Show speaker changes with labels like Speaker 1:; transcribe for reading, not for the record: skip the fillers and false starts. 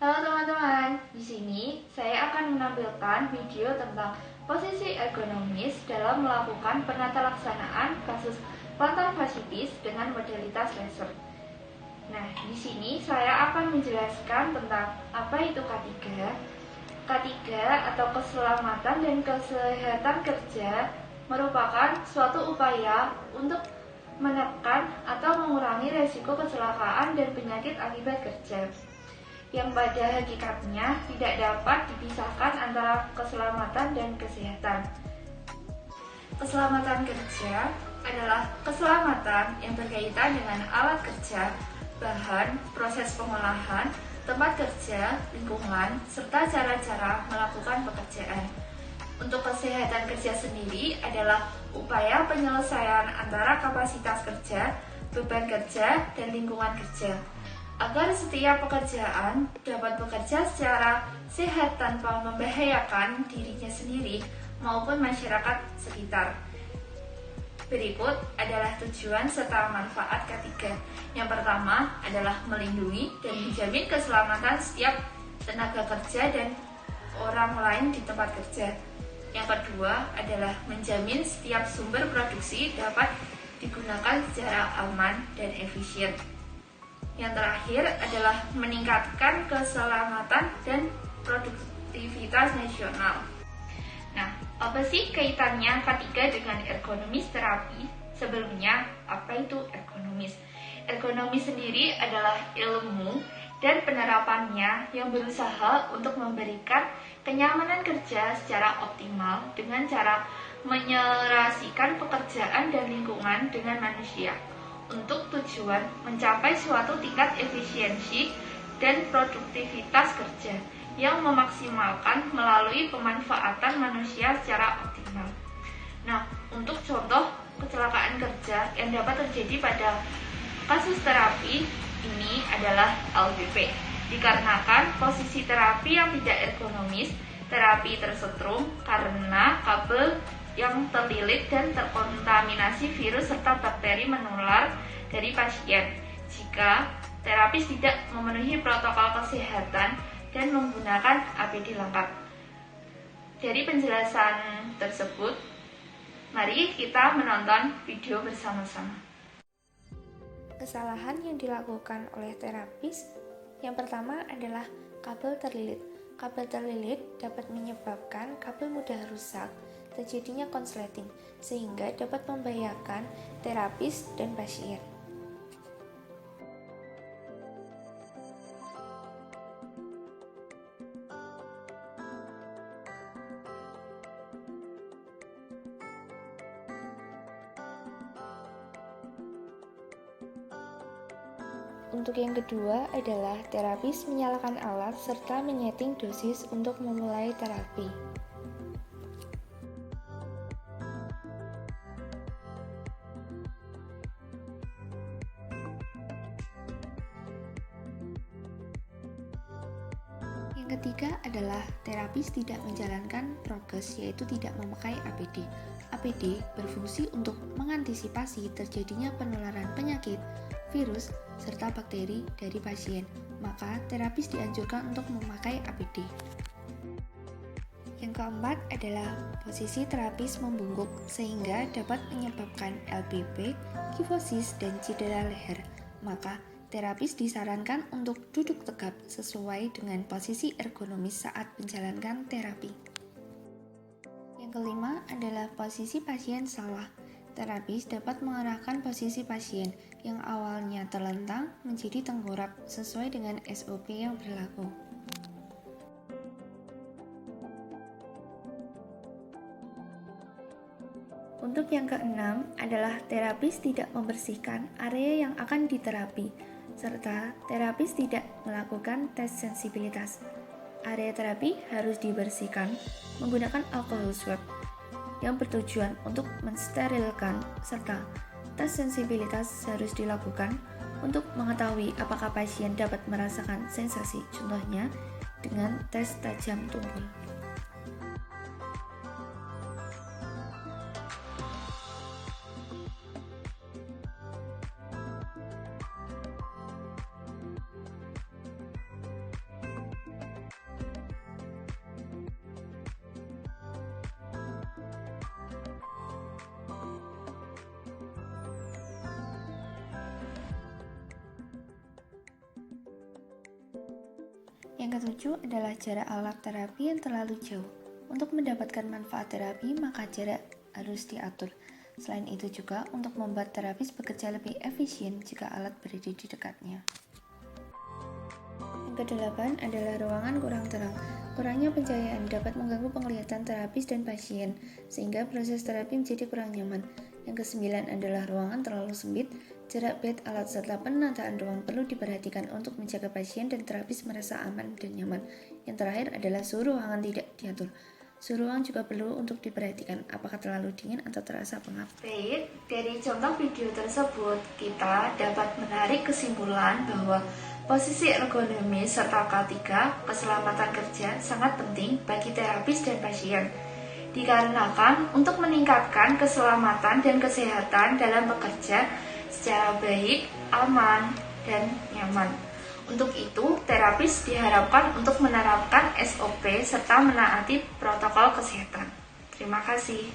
Speaker 1: Halo teman-teman, di sini saya akan menampilkan video tentang posisi ergonomis dalam melakukan penata laksanaan kasus plantar fasciitis dengan modalitas laser. Nah, di sini saya akan menjelaskan tentang apa itu K3. K3 atau keselamatan dan kesehatan kerja merupakan suatu upaya untuk menekan atau mengurangi resiko kecelakaan dan penyakit akibat kerja, yang pada hakikatnya tidak dapat dipisahkan antara keselamatan dan kesehatan. Keselamatan kerja adalah keselamatan yang berkaitan dengan alat kerja, bahan, proses pengolahan, tempat kerja, lingkungan, serta cara-cara melakukan pekerjaan. Untuk kesehatan kerja sendiri adalah upaya penyelesaian antara kapasitas kerja, beban kerja, dan lingkungan kerja, agar setiap pekerjaan dapat bekerja secara sehat tanpa membahayakan dirinya sendiri maupun masyarakat sekitar. Berikut adalah tujuan serta manfaat K3. Yang pertama adalah melindungi dan menjamin keselamatan setiap tenaga kerja dan orang lain di tempat kerja. Yang kedua adalah menjamin setiap sumber produksi dapat digunakan secara aman dan efisien. Yang terakhir adalah meningkatkan keselamatan dan produktivitas nasional. Nah, apa sih kaitannya K3 dengan ergonomis terapi? Sebelumnya, apa itu ergonomis? Ergonomis sendiri adalah ilmu dan penerapannya yang berusaha untuk memberikan kenyamanan kerja secara optimal dengan cara menyerasikan pekerjaan dan lingkungan dengan manusia untuk tujuan mencapai suatu tingkat efisiensi dan produktivitas kerja yang memaksimalkan melalui pemanfaatan manusia secara optimal. Nah, untuk contoh kecelakaan kerja yang dapat terjadi pada kasus terapi ini adalah LBP. Dikarenakan posisi terapi yang tidak ergonomis, terapi tersetrum karena kabel yang terlilit dan terkontaminasi virus serta bakteri menular dari pasien. Jika terapis tidak memenuhi protokol kesehatan dan menggunakan APD lengkap. Dari penjelasan tersebut, mari kita menonton video bersama-sama.
Speaker 2: Kesalahan yang dilakukan oleh terapis yang pertama adalah kabel terlilit. Kabel terlilit dapat menyebabkan kabel mudah rusak, terjadinya konsleting, sehingga dapat membahayakan terapis dan pasien. Untuk yang kedua adalah terapis menyalakan alat serta menyeting dosis untuk memulai terapi. Yang ketiga adalah terapis tidak menjalankan prokes, yaitu tidak memakai APD. APD berfungsi untuk mengantisipasi terjadinya penularan penyakit, virus, serta bakteri dari pasien, maka terapis dianjurkan untuk memakai APD. Yang keempat adalah posisi terapis membungkuk sehingga dapat menyebabkan LBP, kifosis, dan cedera leher, maka terapis disarankan untuk duduk tegap sesuai dengan posisi ergonomis saat menjalankan terapi. Yang kelima adalah posisi pasien salah. Terapis dapat mengarahkan posisi pasien yang awalnya terlentang menjadi tengkurap sesuai dengan SOP yang berlaku. Untuk yang keenam adalah terapis tidak membersihkan area yang akan diterapi, serta terapis tidak melakukan tes sensibilitas. Area terapi harus dibersihkan menggunakan alkohol swab yang bertujuan untuk mensterilkan, serta tes sensibilitas harus dilakukan untuk mengetahui apakah pasien dapat merasakan sensasi, contohnya dengan tes tajam tumpul. Yang ketujuh adalah jarak alat terapi yang terlalu jauh. Untuk mendapatkan manfaat terapi, maka jarak harus diatur. Selain itu juga untuk membuat terapis bekerja lebih efisien jika alat berada di dekatnya. Yang kedelapan adalah ruangan kurang terang. Kurangnya pencahayaan dapat mengganggu penglihatan terapis dan pasien, sehingga proses terapi menjadi kurang nyaman. Yang kesembilan adalah ruangan terlalu sempit. Jarak bed, alat, serta penataan ruang perlu diperhatikan untuk menjaga pasien dan terapis merasa aman dan nyaman. Yang terakhir adalah suhu ruangan tidak diatur. Suhu ruang juga perlu untuk diperhatikan, apakah terlalu dingin atau terasa pengap.
Speaker 1: Baik, dari contoh video tersebut, kita dapat menarik kesimpulan bahwa posisi ergonomi serta K3, keselamatan kerja, sangat penting bagi terapis dan pasien. Dikarenakan untuk meningkatkan keselamatan dan kesehatan dalam bekerja secara baik, aman, dan nyaman. Untuk itu, terapis diharapkan untuk menerapkan SOP serta menaati protokol kesehatan. Terima kasih.